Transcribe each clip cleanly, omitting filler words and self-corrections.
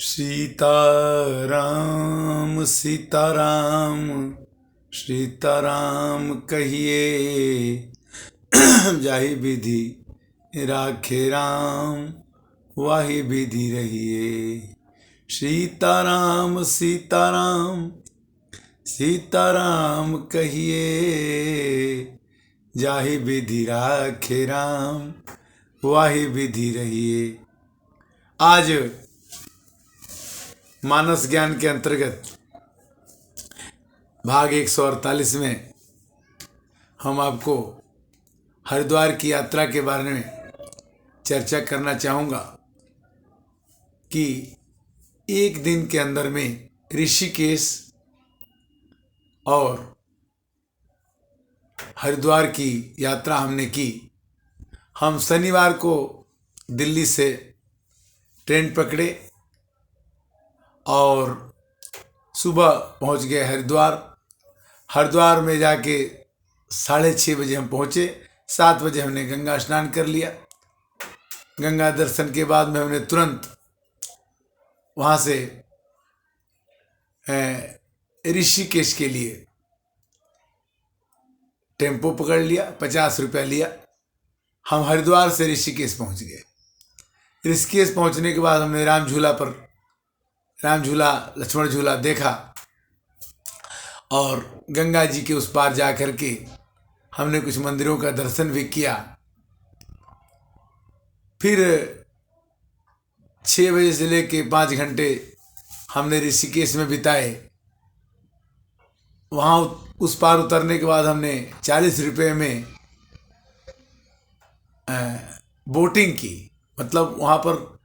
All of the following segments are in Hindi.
सीताराम सीताराम सीताराम कहिए जाहि विधि राखे राम वाहि विधि रहिए। सीताराम सीताराम सीताराम कहिए जाहि विधि राखे राम वाहि विधि रहिए। आज मानस ज्ञान के अंतर्गत भाग 148 में हम आपको हरिद्वार की यात्रा के बारे में चर्चा करना चाहूँगा कि एक दिन के अंदर में ऋषिकेश और हरिद्वार की यात्रा हमने की। हम शनिवार को दिल्ली से ट्रेन पकड़े और सुबह पहुंच गए हरिद्वार। हरिद्वार में जाके 6:30 बजे हम पहुंचे। 7 बजे हमने गंगा स्नान कर लिया। गंगा दर्शन के बाद में हमने तुरंत वहाँ से ऋषिकेश के लिए टेम्पो पकड़ लिया। 50 रुपया लिया। हम हरिद्वार से ऋषिकेश पहुँच गए। ऋषिकेश पहुँचने के बाद हमने राम झूला लक्ष्मण झूला देखा और गंगा जी के उस पार जा कर के हमने कुछ मंदिरों का दर्शन भी किया। फिर 6 बजे से लेके 5 घंटे हमने ऋषिकेश में बिताए। वहाँ उस पार उतरने के बाद हमने 40 रुपये में बोटिंग की। मतलब वहाँ पर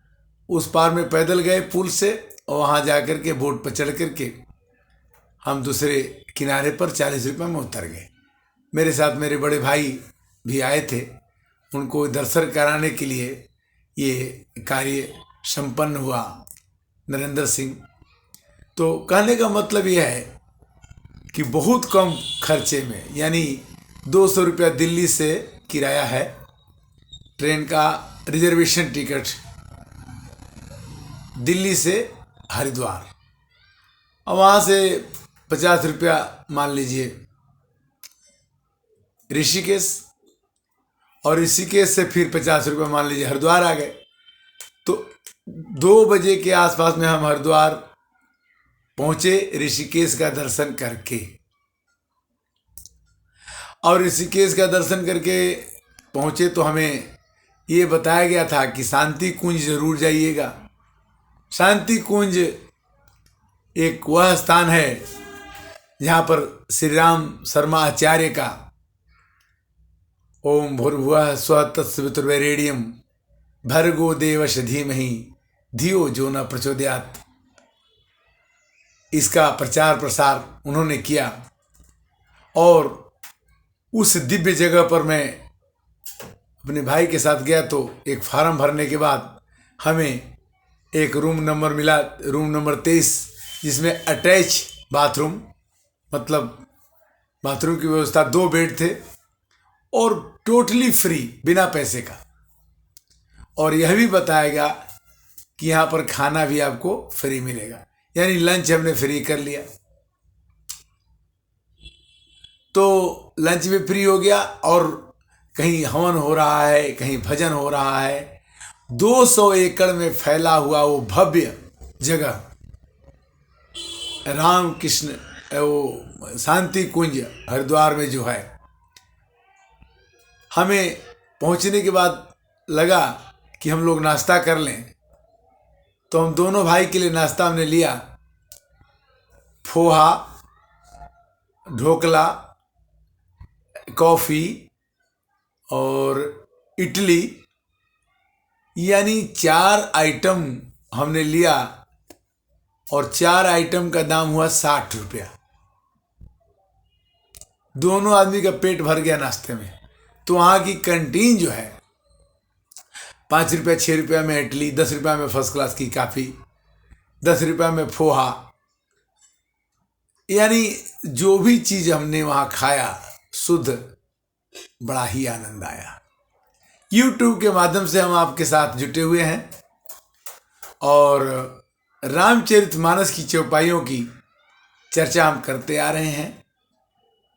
उस पार में पैदल गए पुल से और वहाँ जा कर के बोट पर चढ़ कर के हम दूसरे किनारे पर 40 रुपये में उतर गए। मेरे साथ मेरे बड़े भाई भी आए थे। उनको दर्शन कराने के लिए ये कार्य संपन्न हुआ। नरेंद्र सिंह। तो कहने का मतलब यह है कि बहुत कम खर्चे में, यानी 200 रुपया दिल्ली से किराया है, ट्रेन का रिजर्वेशन टिकट दिल्ली से हरिद्वार, और वहाँ से 50 रुपया मान लीजिए ऋषिकेश, और ऋषिकेश से फिर 50 रुपया मान लीजिए हरिद्वार आ गए। तो 2 बजे के आसपास में हम हरिद्वार पहुँचे ऋषिकेश का दर्शन करके। और ऋषिकेश का दर्शन करके पहुँचे तो हमें ये बताया गया था कि शांति कुंज जरूर जाइएगा। शांति कुंज एक वह स्थान है जहाँ पर श्री राम शर्मा आचार्य का ओम भूर्भुवः स्वः तत्सवितुर्वरेण्यं भर्गो देवस्य धीमहि धियो जो न प्रचोदयात्, इसका प्रचार प्रसार उन्होंने किया। और उस दिव्य जगह पर मैं अपने भाई के साथ गया तो एक फार्म भरने के बाद हमें एक रूम नंबर मिला, रूम नंबर 23, जिसमें अटैच बाथरूम, मतलब बाथरूम की व्यवस्था, 2 बेड थे और टोटली फ्री, बिना पैसे का। और यह भी बताया गया कि यहाँ पर खाना भी आपको फ्री मिलेगा, यानी लंच हमने फ्री कर लिया। तो लंच भी फ्री हो गया और कहीं हवन हो रहा है, कहीं भजन हो रहा है। 200 एकड़ में फैला हुआ वो भव्य जगह राम कृष्ण वो शांति कुंज हरिद्वार में जो है, हमें पहुंचने के बाद लगा कि हम लोग नाश्ता कर लें। तो हम दोनों भाई के लिए नाश्ता हमने लिया। पोहा, ढोकला, कॉफ़ी और इडली, यानी 4 आइटम हमने लिया और 4 आइटम का दाम हुआ 60 रुपया। दोनों आदमी का पेट भर गया नाश्ते में। तो वहाँ की कैंटीन जो है 5 रुपया 6 रुपया में इडली, 10 रुपया में फर्स्ट क्लास की काफ़ी, 10 रुपया में पोहा, यानी जो भी चीज़ हमने वहाँ खाया शुद्ध, बड़ा ही आनंद आया। YouTube के माध्यम से हम आपके साथ जुटे हुए हैं और रामचरितमानस की चौपाइयों की चर्चा हम करते आ रहे हैं।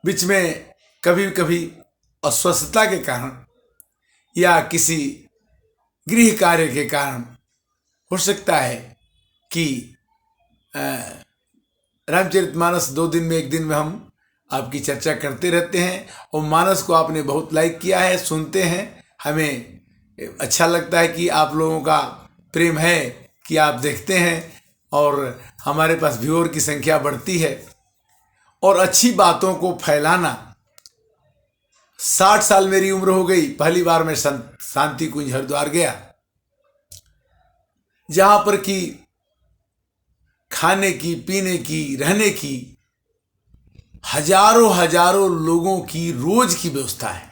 बीच में कभी कभी अस्वस्थता के कारण या किसी गृह कार्य के कारण हो सकता है कि रामचरितमानस 2 दिन में 1 दिन में हम आपकी चर्चा करते रहते हैं। और मानस को आपने बहुत लाइक किया है, सुनते हैं, हमें अच्छा लगता है कि आप लोगों का प्रेम है कि आप देखते हैं और हमारे पास व्यूअर की संख्या बढ़ती है। और अच्छी बातों को फैलाना, 60 साल मेरी उम्र हो गई, पहली बार मैं शांति कुंज हरिद्वार गया, जहां पर कि खाने की, पीने की, रहने की हजारों हजारों लोगों की रोज की व्यवस्था है।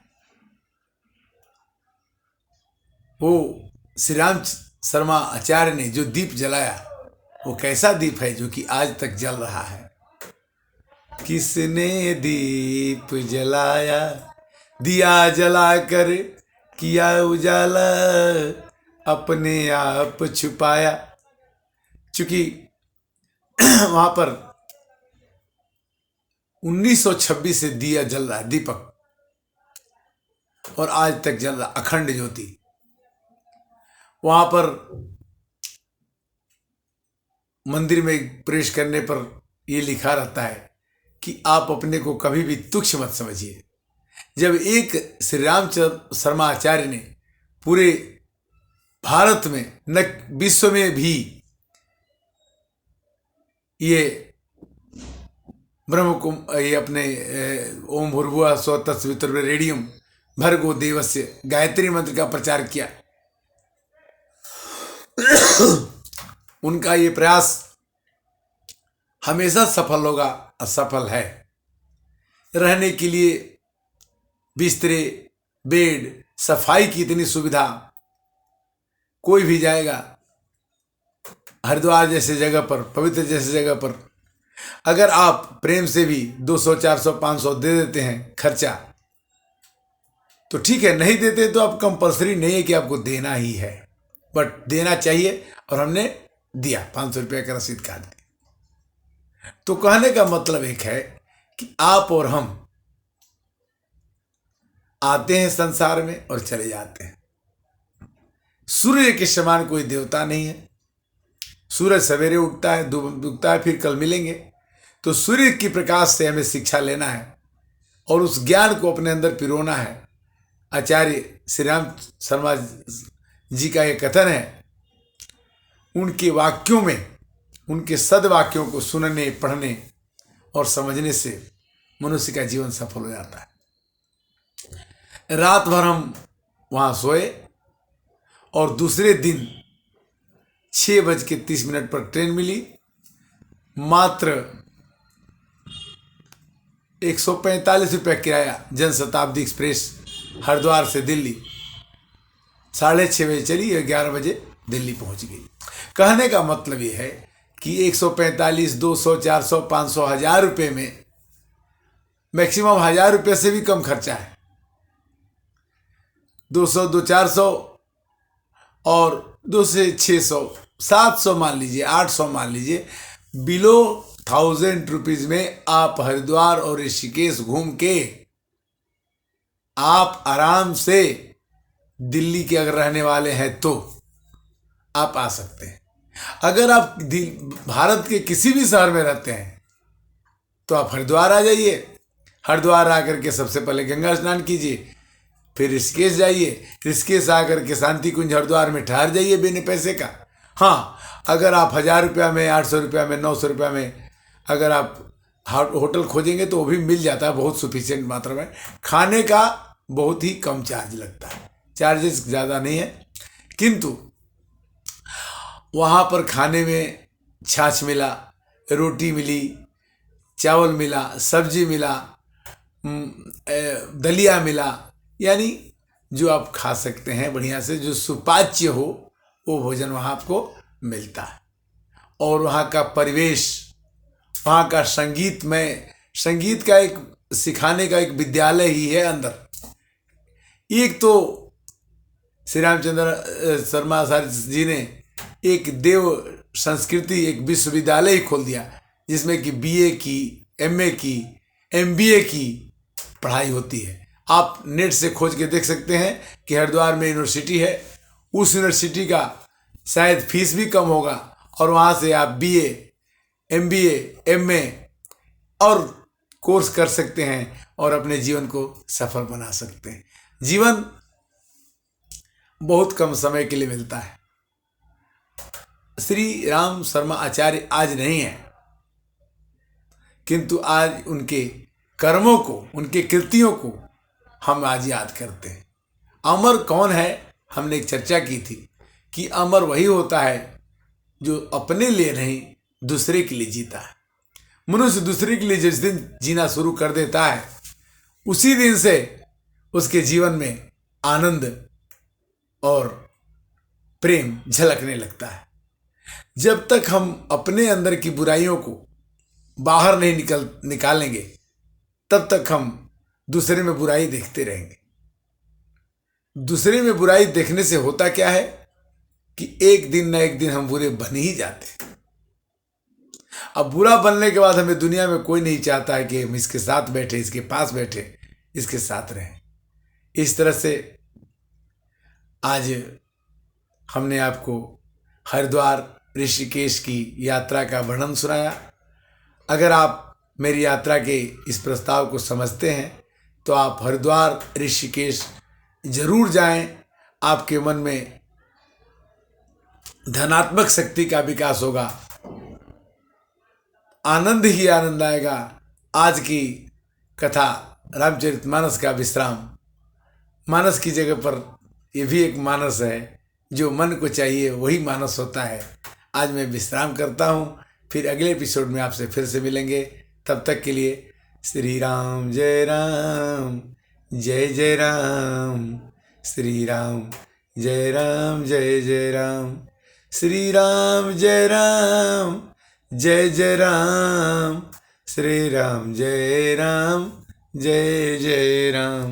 वो श्री राम शर्मा आचार्य ने जो दीप जलाया, वो कैसा दीप है जो कि आज तक जल रहा है। किसने दीप जलाया, दिया जलाकर किया उजाला, अपने आप छुपाया। चूंकि वहां पर 1926 से दिया जल रहा है, दीपक, और आज तक जल रहा अखंड ज्योति। वहां पर मंदिर में प्रवेश करने पर यह लिखा रहता है कि आप अपने को कभी भी तुच्छ मत समझिए। जब एक श्री रामचंद्र शर्मा आचार्य ने पूरे भारत में, न विश्व में भी, ये ये अपने ओम भूर्भुवः स्वः तत्सवितुर्वरेण्यं भर्गो देवस्य गायत्री मंत्र का प्रचार किया, उनका ये प्रयास हमेशा सफल होगा, असफल है। रहने के लिए बिस्तरे, बेड, सफाई की इतनी सुविधा, कोई भी जाएगा हरिद्वार जैसे जगह पर, पवित्र जैसे जगह पर, अगर आप प्रेम से भी 200, 400, 500 दे देते हैं खर्चा, तो ठीक है। नहीं देते तो आप कंपल्सरी नहीं है कि आपको देना ही है, बट देना चाहिए। और हमने दिया, 500 रुपये का रसीद काट दी। तो कहने का मतलब एक है कि आप और हम आते हैं संसार में और चले जाते हैं। सूर्य के समान कोई देवता नहीं है। सूरज सवेरे उगता है, डूबता है, फिर कल मिलेंगे। तो सूर्य की प्रकाश से हमें शिक्षा लेना है और उस ज्ञान को अपने अंदर पिरोना है। आचार्य श्री राम शर्मा जी का यह कथन है, उनके वाक्यों में, उनके सदवाक्यों को सुनने, पढ़ने और समझने से मनुष्य का जीवन सफल हो जाता है। रात भर हम वहाँ सोए और दूसरे दिन 6:30 पर ट्रेन मिली। मात्र 145 रुपये किराया, जनशताब्दी एक्सप्रेस हरिद्वार से दिल्ली, 6:30 बजे चली, 11 बजे दिल्ली पहुंच गई। कहने का मतलब ये है कि 145, 200, 400, 500, 1000 रुपये में मैक्सिमम 1000 रुपये से भी कम खर्चा है। 200, 400 और 2 से 600, 700 मान लीजिए, 800 मान लीजिए, बिलो 1000 रुपीज में आप हरिद्वार और ऋषिकेश घूम के आप आराम से दिल्ली के अगर रहने वाले हैं तो आप आ सकते हैं। अगर आप भारत के किसी भी शहर में रहते हैं तो आप हरिद्वार आ जाइए। हरिद्वार आकर के सबसे पहले गंगा स्नान कीजिए, फिर ऋषिकेश जाइए, ऋषिकेश आकर के शांति कुंज हरिद्वार में ठहर जाइए बिना पैसे का। हाँ, अगर आप 1000 रुपया में, 800 रुपया में, 900 रुपया में अगर आप होटल खोजेंगे तो वो भी मिल जाता है, बहुत सफिशिएंट मात्रा में। खाने का बहुत ही कम चार्ज लगता है, चार्जेस ज़्यादा नहीं है, किंतु वहाँ पर खाने में छाछ मिला, रोटी मिली, चावल मिला, सब्जी मिला, दलिया मिला, यानी जो आप खा सकते हैं बढ़िया से, जो सुपाच्य हो वो भोजन वहाँ आपको मिलता है। और वहाँ का परिवेश, वहाँ का संगीत का एक सिखाने का एक विद्यालय ही है अंदर। एक तो श्री रामचंद्र शर्मा आचार्य जी ने एक देव संस्कृति, एक विश्वविद्यालय ही खोल दिया जिसमें कि बीए की, एमए की, एमबीए की पढ़ाई होती है। आप नेट से खोज के देख सकते हैं कि हरिद्वार में यूनिवर्सिटी है, उस यूनिवर्सिटी का शायद फीस भी कम होगा और वहाँ से आप बीए, एमबीए, एमए और कोर्स कर सकते हैं और अपने जीवन को सफल बना सकते हैं। जीवन बहुत कम समय के लिए मिलता है। श्री राम शर्मा आचार्य आज नहीं है, किंतु आज उनके कर्मों को, उनके कृतियों को हम आज याद करते हैं। अमर कौन है? हमने एक चर्चा की थी कि अमर वही होता है जो अपने लिए नहीं, दूसरे के लिए जीता है। मनुष्य दूसरे के लिए जिस दिन जीना शुरू कर देता है, उसी दिन से उसके जीवन में आनंद और प्रेम झलकने लगता है। जब तक हम अपने अंदर की बुराइयों को बाहर नहीं निकालेंगे, तब तक हम दूसरे में बुराई देखते रहेंगे। दूसरे में बुराई देखने से होता क्या है कि एक दिन न एक दिन हम बुरे बन ही जाते हैं। अब बुरा बनने के बाद हमें दुनिया में कोई नहीं चाहता है कि हम इसके साथ बैठे, इसके पास बैठे, इसके साथ रहें। इस तरह से आज हमने आपको हरिद्वार ऋषिकेश की यात्रा का वर्णन सुनाया। अगर आप मेरी यात्रा के इस प्रस्ताव को समझते हैं तो आप हरिद्वार ऋषिकेश जरूर जाएं। आपके मन में धनात्मक शक्ति का विकास होगा, आनंद ही आनंद आएगा। आज की कथा रामचरितमानस का विश्राम, मानस की जगह पर यह भी एक मानस है, जो मन को चाहिए वही मानस होता है। आज मैं विश्राम करता हूँ, फिर अगले एपिसोड में आपसे फिर से मिलेंगे। तब तक के लिए श्री राम जय राम, जय जय राम, श्री राम जय राम, जय जय राम, श्री राम जय राम, जय जय राम, श्री राम जय राम, जय जय राम।